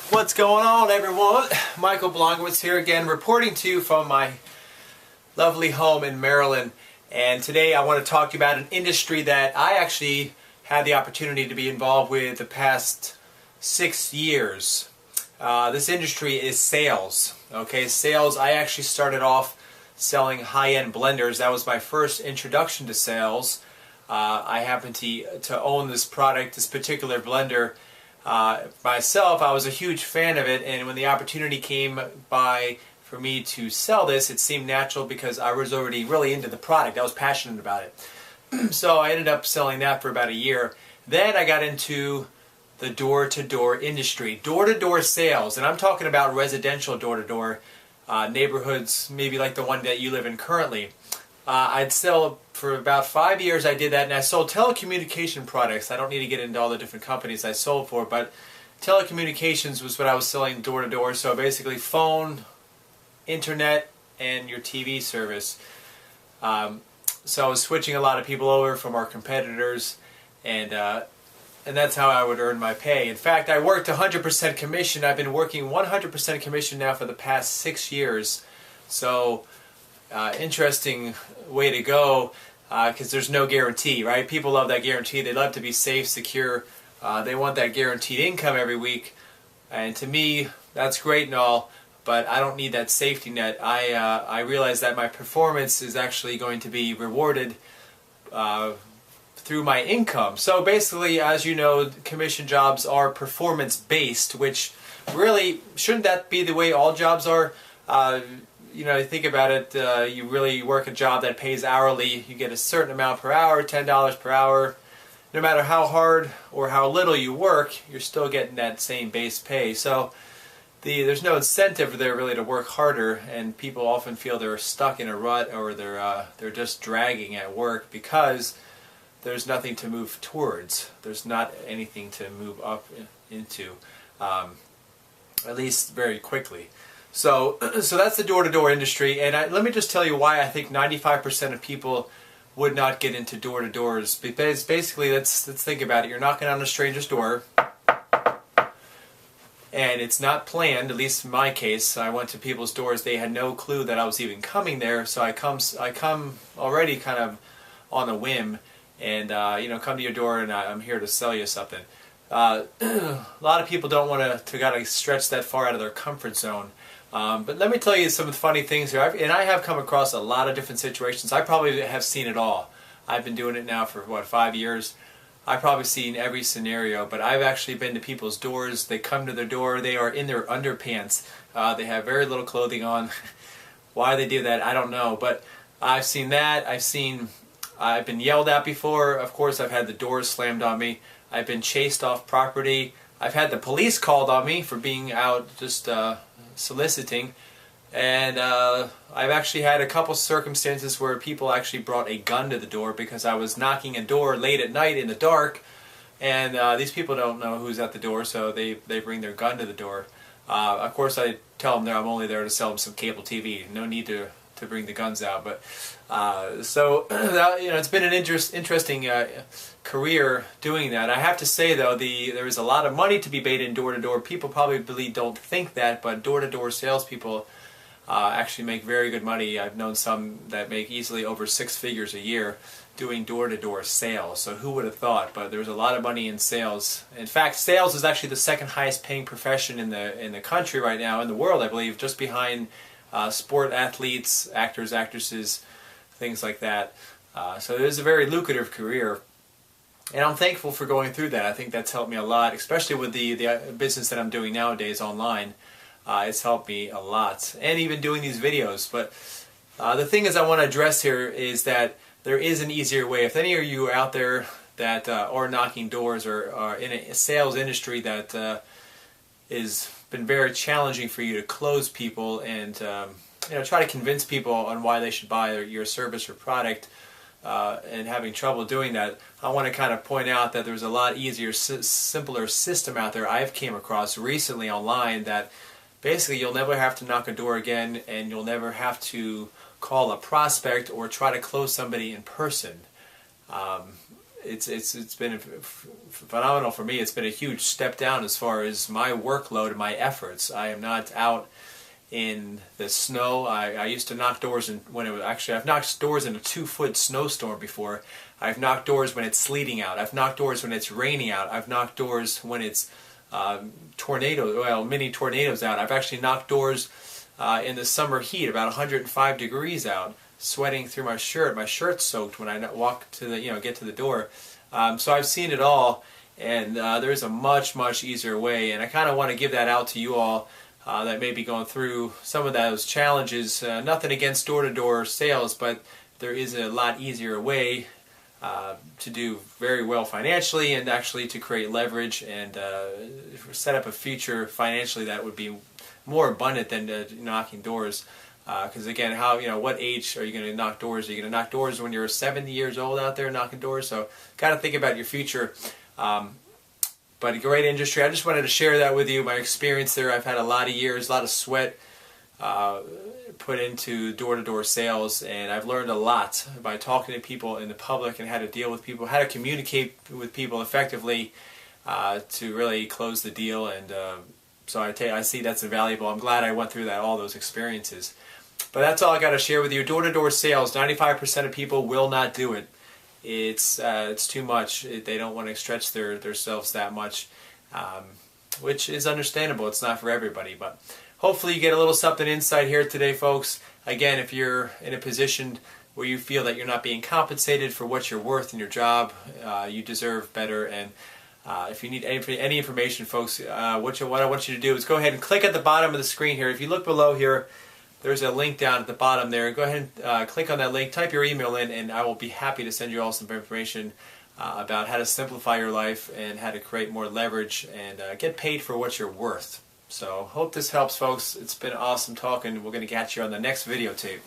What's going on, everyone? Michael Blongowitz here again, reporting to you from my lovely home in Maryland. And today I want to talk to you about an industry that I actually had the opportunity to be involved with the past 6 years. This industry is sales. Okay, sales. I actually started off selling high-end blenders. That was my first introduction to sales. I happened to own this product, this particular blender. Myself, I was a huge fan of it, and when the opportunity came by for me to sell this, it seemed natural because I was already really into the product. I was passionate about it. So I ended up selling that for about a year. Then I got into the door-to-door industry, door-to-door sales, and I'm talking about residential door-to-door neighborhoods, maybe like the one that you live in currently. I'd sell for about 5 years. I did that, and I sold telecommunication products. I don't need to get into all the different companies I sold for, but telecommunications was what I was selling door to door. So basically, phone, internet, and your TV service. So I was switching a lot of people over from our competitors, and that's how I would earn my pay. In fact, I worked 100% commission. I've been working 100% commission now for the past 6 years. So. Interesting way to go, because there's no guarantee, right? People love that guarantee. They love to be safe, secure. They want that guaranteed income every week, and to me, that's great and all, but I don't need that safety net. I realize that my performance is actually going to be rewarded through my income. So basically, as you know, commission jobs are performance-based, which really, shouldn't that be the way all jobs are? You know, think about it, you really work a job that pays hourly, you get a certain amount per hour, $10 per hour. No matter how hard or how little you work, you're still getting that same base pay. So there's no incentive there really to work harder, and people often feel they're stuck in a rut, or they're just dragging at work because there's nothing to move towards. There's not anything to move up into, at least very quickly. So that's the door-to-door industry, and let me just tell you why I think 95% of people would not get into door-to-doors. Because basically, let's think about it. You're knocking on a stranger's door, and it's not planned. At least in my case, I went to people's doors. They had no clue that I was even coming there. So I come already kind of on a whim, and come to your door, and I'm here to sell you something. A lot of people don't want to gotta stretch that far out of their comfort zone. But let me tell you some funny things here, and I have come across a lot of different situations. I probably have seen it all. I've been doing it now for, 5 years? I've probably seen every scenario, but I've actually been to people's doors. They come to their door, they are in their underpants. They have very little clothing on. Why they do that, I don't know, but I've seen that. I've been yelled at before. Of course, I've had the doors slammed on me. I've been chased off property. I've had the police called on me for being out just soliciting, and I've actually had a couple circumstances where people actually brought a gun to the door because I was knocking a door late at night in the dark, and these people don't know who's at the door, so they bring their gun to the door. Of course, I tell them I'm only there to sell them some cable TV. No need to bring the guns out, but so it's been an interesting career doing that. I have to say though, there is a lot of money to be made in door-to-door. People probably don't think that, but door-to-door salespeople actually make very good money. I've known some that make easily over 6 figures a year doing door-to-door sales. So who would have thought? But there's a lot of money in sales. In fact, sales is actually the second highest paying profession in the country right now, in the world, I believe, just behind sport athletes, actors, actresses, things like that. So it is a very lucrative career, and I'm thankful for going through that. I think that's helped me a lot, especially with the business that I'm doing nowadays online. It's helped me a lot, and even doing these videos. But the thing is, I want to address here is that there is an easier way. If any of you are out there that are knocking doors or are in a sales industry that is been very challenging for you to close people and try to convince people on why they should buy your service or product, and having trouble doing that, I want to kind of point out that there's a lot easier, simpler system out there I've came across recently online that basically you'll never have to knock a door again, and you'll never have to call a prospect or try to close somebody in person. it's been phenomenal for me. It's been a huge step down as far as my workload and my efforts. I am not out in the snow. I used to knock doors when it was actually, I've knocked doors in a 2-foot snowstorm before. I've knocked doors when it's sleeting out. I've knocked doors when it's raining out. I've knocked doors when it's mini tornadoes out. I've actually knocked doors in the summer heat, about 105 degrees out, sweating through my shirt. My shirt's soaked when I walk to the, get to the door. So I've seen it all, and there's a much easier way, and I kind of want to give that out to you all that may be going through some of those challenges. Nothing against door-to-door sales, but there is a lot easier way to do very well financially, and actually to create leverage and set up a future financially that would be more abundant than knocking doors. Because again, what age are you going to knock doors? Are you going to knock doors when you're 70 years old out there knocking doors? So got to think about your future. But a great industry. I just wanted to share that with you, my experience there. I've had a lot of years, a lot of sweat put into door-to-door sales, and I've learned a lot by talking to people in the public and how to deal with people, how to communicate with people effectively to really close the deal. And so I see that's invaluable. I'm glad I went through all those experiences. But that's all I got to share with you. Door-to-door sales, 95% of people will not do it. It's too much. They don't want to stretch themselves that much, which is understandable. It's not for everybody, but hopefully you get a little something insight here today, folks. Again, if you're in a position where you feel that you're not being compensated for what you're worth in your job, you deserve better. And if you need any information, folks, what I want you to do is go ahead and click at the bottom of the screen here. If you look below here, there's a link down at the bottom there. Go ahead and click on that link, type your email in, and I will be happy to send you all some information about how to simplify your life and how to create more leverage and get paid for what you're worth. So hope this helps, folks. It's been awesome talking. We're going to catch you on the next videotape.